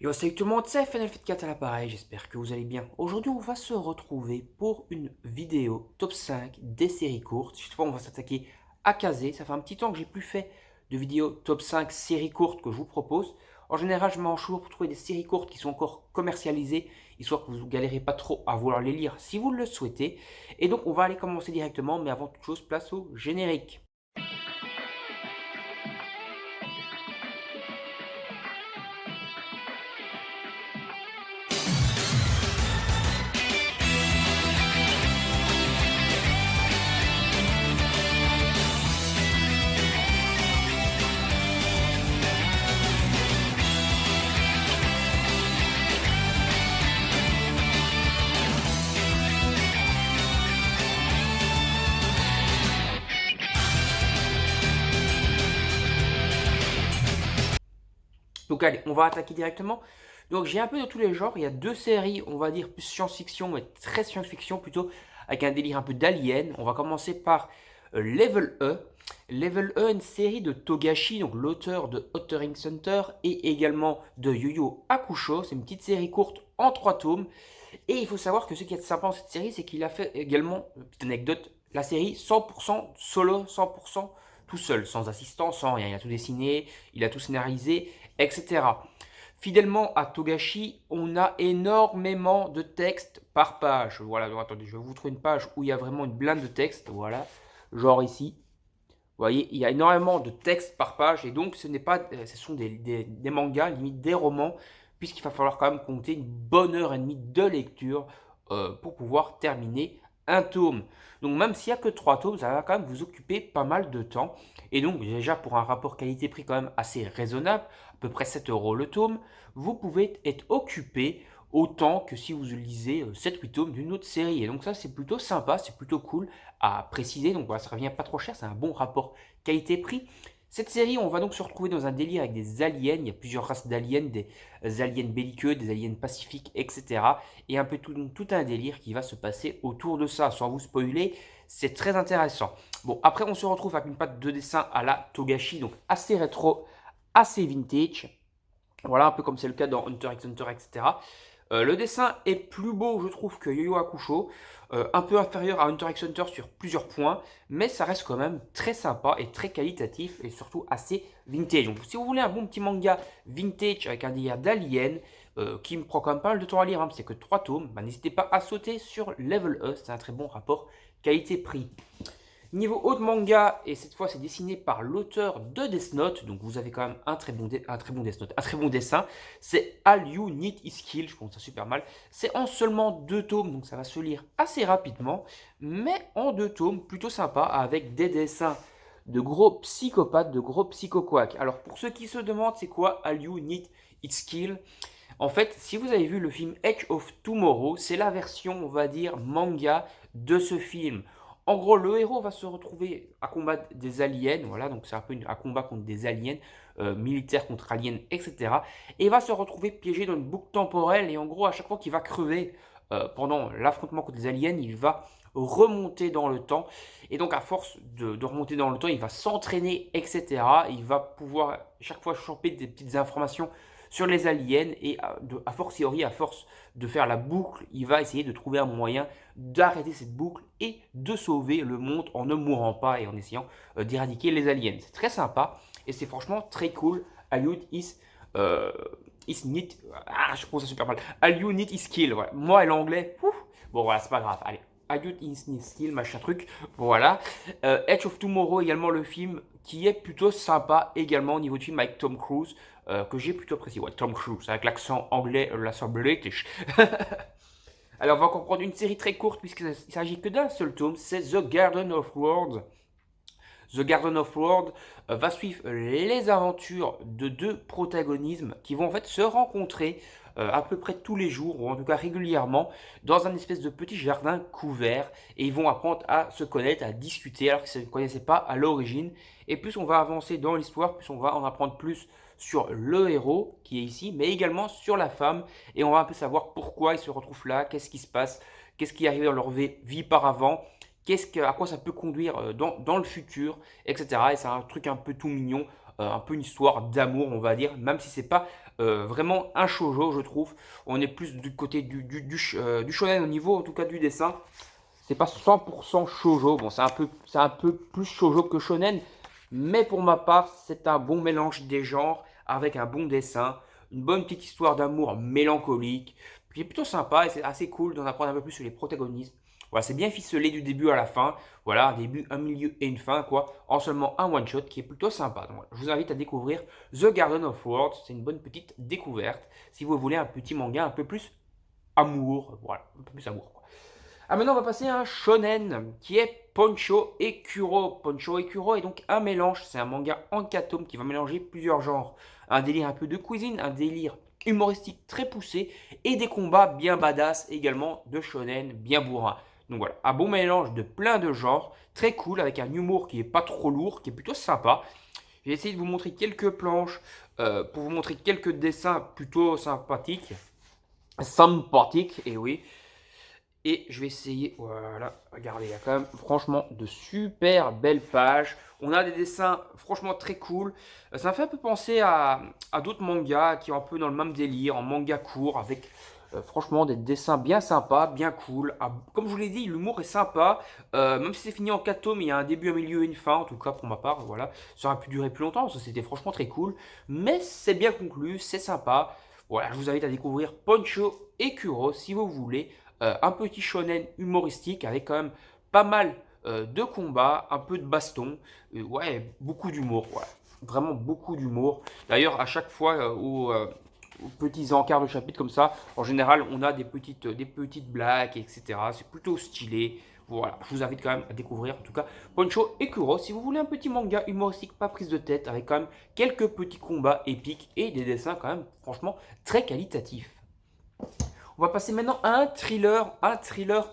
Yo, salut tout le monde, c'est Final Fit 4 à l'appareil, j'espère que vous allez bien. Aujourd'hui, on va se retrouver pour une vidéo top 5 des séries courtes. Cette fois, on va s'attaquer à Kazé. Ça fait un petit temps que j'ai plus fait de vidéos top 5 séries courtes que je vous propose. En général, je m'enchoure pour trouver des séries courtes qui sont encore commercialisées, histoire que vous ne galérez pas trop à vouloir les lire si vous le souhaitez. Et donc, on va aller commencer directement, mais avant toute chose, place au générique. Donc allez, on va attaquer directement. Donc j'ai un peu de tous les genres. Il y a deux séries, on va dire plus science-fiction, mais très science-fiction plutôt, avec un délire un peu d'alien. On va commencer par Level E. Level E, une série de Togashi, donc l'auteur de Hunter x Hunter et également de Yu Yu Hakusho. C'est une petite série courte en 3 tomes. Et il faut savoir que ce qui est sympa dans cette série, c'est qu'il a fait également, petite anecdote, la série 100% solo, 100% tout seul, sans assistant, sans rien. Il a tout dessiné, il a tout scénarisé, etc. Fidèlement à Togashi, on a énormément de textes par page. Voilà, donc attendez, je vais vous trouver une page où il y a vraiment une blinde de texte. Voilà, genre ici. Vous voyez, il y a énormément de textes par page et donc ce n'est pas, ce sont des mangas, limite des romans, puisqu'il va falloir quand même compter une bonne heure et demie de lecture pour pouvoir terminer un tome. Donc même s'il n'y a que 3 tomes, ça va quand même vous occuper pas mal de temps. Et donc déjà pour un rapport qualité-prix quand même assez raisonnable, à peu près 7 euros le tome, vous pouvez être occupé autant que si vous lisez 7-8 tomes d'une autre série. Et donc ça c'est plutôt sympa, c'est plutôt cool à préciser. Donc voilà, ça revient pas trop cher, c'est un bon rapport qualité-prix. Cette série, on va donc se retrouver dans un délire avec des aliens. Il y a plusieurs races d'aliens, des aliens belliqueux, des aliens pacifiques, etc. Et un peu tout un délire qui va se passer autour de ça. Sans vous spoiler, c'est très intéressant. Bon, après, on se retrouve avec une patte de dessin à la Togashi, donc assez rétro, assez vintage. Voilà, un peu comme c'est le cas dans Hunter x Hunter, etc. Le dessin est plus beau, je trouve, que Yu Yu Hakusho, un peu inférieur à Hunter x Hunter sur plusieurs points, mais ça reste quand même très sympa et très qualitatif et surtout assez vintage. Donc, si vous voulez un bon petit manga vintage avec un délire d'alien, qui me prend quand même pas mal de temps à lire, hein, c'est que 3 tomes, bah, n'hésitez pas à sauter sur Level E, c'est un très bon rapport qualité-prix. Niveau haut de manga, et cette fois c'est dessiné par l'auteur de Death Note, donc vous avez quand même un très bon, Death Note, un très bon dessin. C'est All You Need Is Kill, je prononce ça super mal. C'est en seulement 2 tomes, donc ça va se lire assez rapidement, mais en 2 tomes, plutôt sympa, avec des dessins de gros psychopathes, de gros psychoquacks. Alors pour ceux qui se demandent c'est quoi All You Need Is Kill, en fait, si vous avez vu le film Edge of Tomorrow, c'est la version, on va dire, manga de ce film. En gros, le héros va se retrouver à combattre des aliens, voilà, donc c'est un peu un combat contre des aliens, militaires contre aliens, etc. Et il va se retrouver piégé dans une boucle temporelle, et en gros, à chaque fois qu'il va crever pendant l'affrontement contre les aliens, il va remonter dans le temps. Et donc, à force de remonter dans le temps, il va s'entraîner, etc. Il va pouvoir chaque fois choper des petites informations sur les aliens, et a fortiori, à force de faire la boucle, il va essayer de trouver un moyen d'arrêter cette boucle et de sauver le monde en ne mourant pas et en essayant d'éradiquer les aliens. C'est très sympa et c'est franchement très cool. Hollywood is need. Ah, je pense ça super mal. Hollywood need is kill. Voilà. Moi et l'anglais. Bon, voilà, c'est pas grave. Allez. Hollywood is need skill, machin truc. Voilà. Edge of Tomorrow, également le film qui est plutôt sympa également au niveau du film avec Tom Cruise. Que j'ai plutôt apprécié. Ouais, Tom Cruise, avec l'accent anglais, l'accent british. Alors, on va comprendre une série très courte, puisqu'il ne s'agit que d'un seul tome, c'est The Garden of Words. The Garden of World va suivre les aventures de 2 protagonistes qui vont en fait se rencontrer à peu près tous les jours, ou en tout cas régulièrement, dans un espèce de petit jardin couvert, et ils vont apprendre à se connaître, à discuter, alors qu'ils ne se connaissaient pas à l'origine. Et plus on va avancer dans l'histoire, plus on va en apprendre plus sur le héros qui est ici, mais également sur la femme, et on va un peu savoir pourquoi ils se retrouvent là, qu'est-ce qui se passe, qu'est-ce qui arrive dans leur vie par avant, à quoi ça peut conduire dans le futur, etc. Et c'est un truc un peu tout mignon, un peu une histoire d'amour, on va dire, même si c'est pas vraiment un shoujo, je trouve. On est plus du côté du shonen au niveau, en tout cas, du dessin. C'est pas 100% shoujo. Bon, c'est un peu plus shoujo que shonen. Mais pour ma part, c'est un bon mélange des genres avec un bon dessin. Une bonne petite histoire d'amour mélancolique. Qui est plutôt sympa et c'est assez cool d'en apprendre un peu plus sur les protagonistes. Voilà, c'est bien ficelé du début à la fin. Voilà, un début, un milieu et une fin, quoi. En seulement un one-shot qui est plutôt sympa. Donc, voilà, je vous invite à découvrir The Garden of Words. C'est une bonne petite découverte. Si vous voulez un petit manga un peu plus amour. Voilà, un peu plus amour, quoi. Ah, maintenant on va passer à un shonen qui est Poncho et Kuro. Poncho et Kuro est donc un mélange, c'est un manga en 4 tomes qui va mélanger plusieurs genres. Un délire un peu de cuisine, un délire humoristique très poussé et des combats bien badass également de shonen bien bourrin. Donc voilà, un bon mélange de plein de genres, très cool avec un humour qui est pas trop lourd, qui est plutôt sympa. J'ai essayé de vous montrer quelques planches pour vous montrer quelques dessins plutôt sympathiques. Sympathiques, et oui. Et je vais essayer, voilà, regardez, il y a quand même franchement de super belles pages. On a des dessins franchement très cool. Ça me fait un peu penser à d'autres mangas qui sont un peu dans le même délire, en manga court, avec franchement des dessins bien sympas, bien cool. Ah, comme je vous l'ai dit, l'humour est sympa. Même si c'est fini en 4 tomes, il y a un début, un milieu et une fin, en tout cas pour ma part, voilà. Ça aurait pu durer plus longtemps, parce que c'était franchement très cool. Mais c'est bien conclu, c'est sympa. Voilà, je vous invite à découvrir Poncho et Kuro si vous voulez un petit shonen humoristique avec quand même pas mal de combats, un peu de baston, ouais, beaucoup d'humour, ouais. Vraiment beaucoup d'humour. D'ailleurs, à chaque fois aux petits encarts de chapitre comme ça, en général, on a des petites blagues, etc. C'est plutôt stylé. Voilà, je vous invite quand même à découvrir, en tout cas, Poncho et Kuro. Si vous voulez un petit manga humoristique, pas prise de tête, avec quand même quelques petits combats épiques et des dessins quand même, franchement, très qualitatifs. On va passer maintenant à un thriller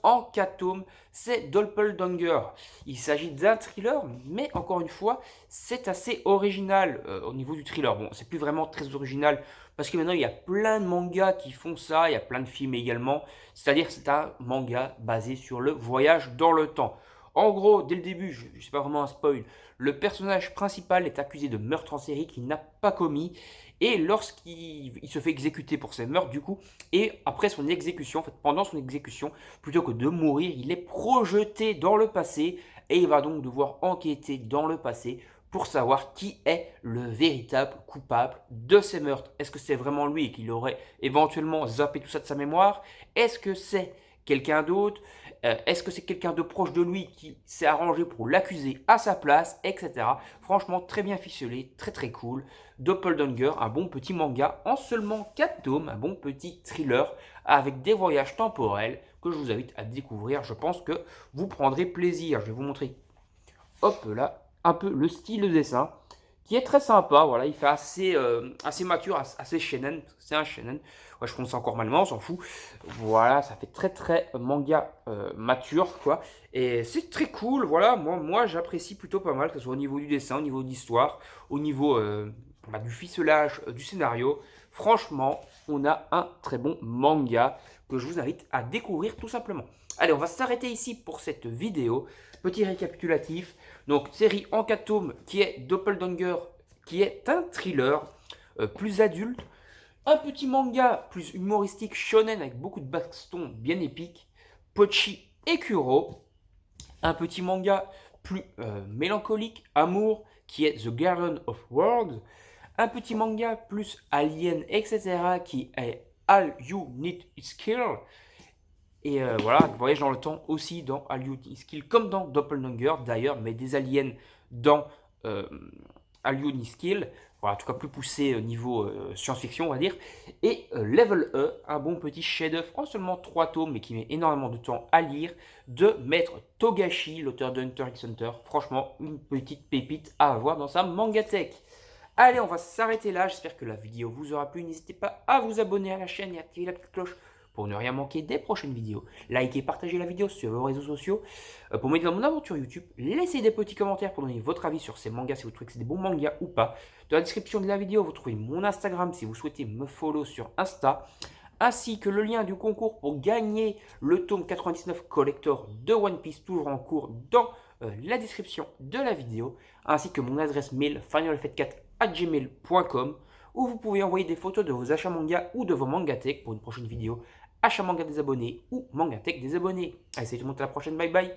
en 4 tomes, c'est Doppelganger. Il s'agit d'un thriller, mais encore une fois, c'est assez original au niveau du thriller. Bon, c'est plus vraiment très original, parce que maintenant il y a plein de mangas qui font ça, il y a plein de films également, c'est-à-dire c'est un manga basé sur le voyage dans le temps. En gros, dès le début, je ne sais pas vraiment un spoil, le personnage principal est accusé de meurtre en série qu'il n'a pas commis, et lorsqu'il se fait exécuter pour ses meurtres, du coup, et après son exécution, en fait, pendant son exécution, plutôt que de mourir, il est projeté dans le passé et il va donc devoir enquêter dans le passé pour savoir qui est le véritable coupable de ces meurtres. Est-ce que c'est vraiment lui qu'il aurait éventuellement zappé tout ça de sa mémoire? Est-ce que c'est quelqu'un d'autre? Est-ce que c'est quelqu'un de proche de lui qui s'est arrangé pour l'accuser à sa place, etc. Franchement, très bien ficelé, très très cool. Doppelganger, un bon petit manga en seulement 4 tomes, un bon petit thriller avec des voyages temporels que je vous invite à découvrir. Je pense que vous prendrez plaisir. Je vais vous montrer, hop là, un peu le style de dessin qui est très sympa. Voilà, il fait assez mature, assez shonen. C'est un shonen. Ouais, je prononce encore mal, mais on s'en fout. Voilà, ça fait très très manga mature, quoi. Et c'est très cool. Voilà, moi j'apprécie plutôt pas mal, que ce soit au niveau du dessin, au niveau de l'histoire, au niveau du ficelage, du scénario. Franchement, on a un très bon manga que je vous invite à découvrir tout simplement. Allez, on va s'arrêter ici pour cette vidéo. Petit récapitulatif. Donc, série en 4 tomes qui est Doppelganger, qui est un thriller plus adulte. Un petit manga plus humoristique shonen avec beaucoup de baston bien épique. Pochi et Kuro. Un petit manga plus mélancolique, amour, qui est The Garden of Words. Un petit manga plus alien, etc. qui est All You Need Is Kill. Et voilà, voyage dans le temps aussi dans All You Need Is Kill, comme dans Doppelganger d'ailleurs, mais des aliens dans All You Need Is Kill. Voilà, en tout cas plus poussé au niveau science-fiction, on va dire. Et Level E, un bon petit chef-d'œuvre en seulement 3 tomes, mais qui met énormément de temps à lire, de Maître Togashi, l'auteur de Hunter x Hunter. Franchement, une petite pépite à avoir dans sa mangatech. Allez, on va s'arrêter là. J'espère que la vidéo vous aura plu. N'hésitez pas à vous abonner à la chaîne et à activer la petite cloche pour ne rien manquer des prochaines vidéos. Likez, partagez la vidéo sur vos réseaux sociaux. Pour m'aider dans mon aventure YouTube, laissez des petits commentaires pour donner votre avis sur ces mangas, si vous trouvez que c'est des bons mangas ou pas. Dans la description de la vidéo, vous trouvez mon Instagram si vous souhaitez me follow sur Insta, ainsi que le lien du concours pour gagner le tome 99 collector de One Piece, toujours en cours, dans la description de la vidéo, ainsi que mon adresse mail finalf4@gmail.com. où vous pouvez envoyer des photos de vos achats manga ou de vos mangatech pour une prochaine vidéo achat manga des abonnés ou mangatech des abonnés. Allez, salut tout le monde, à la prochaine, bye bye.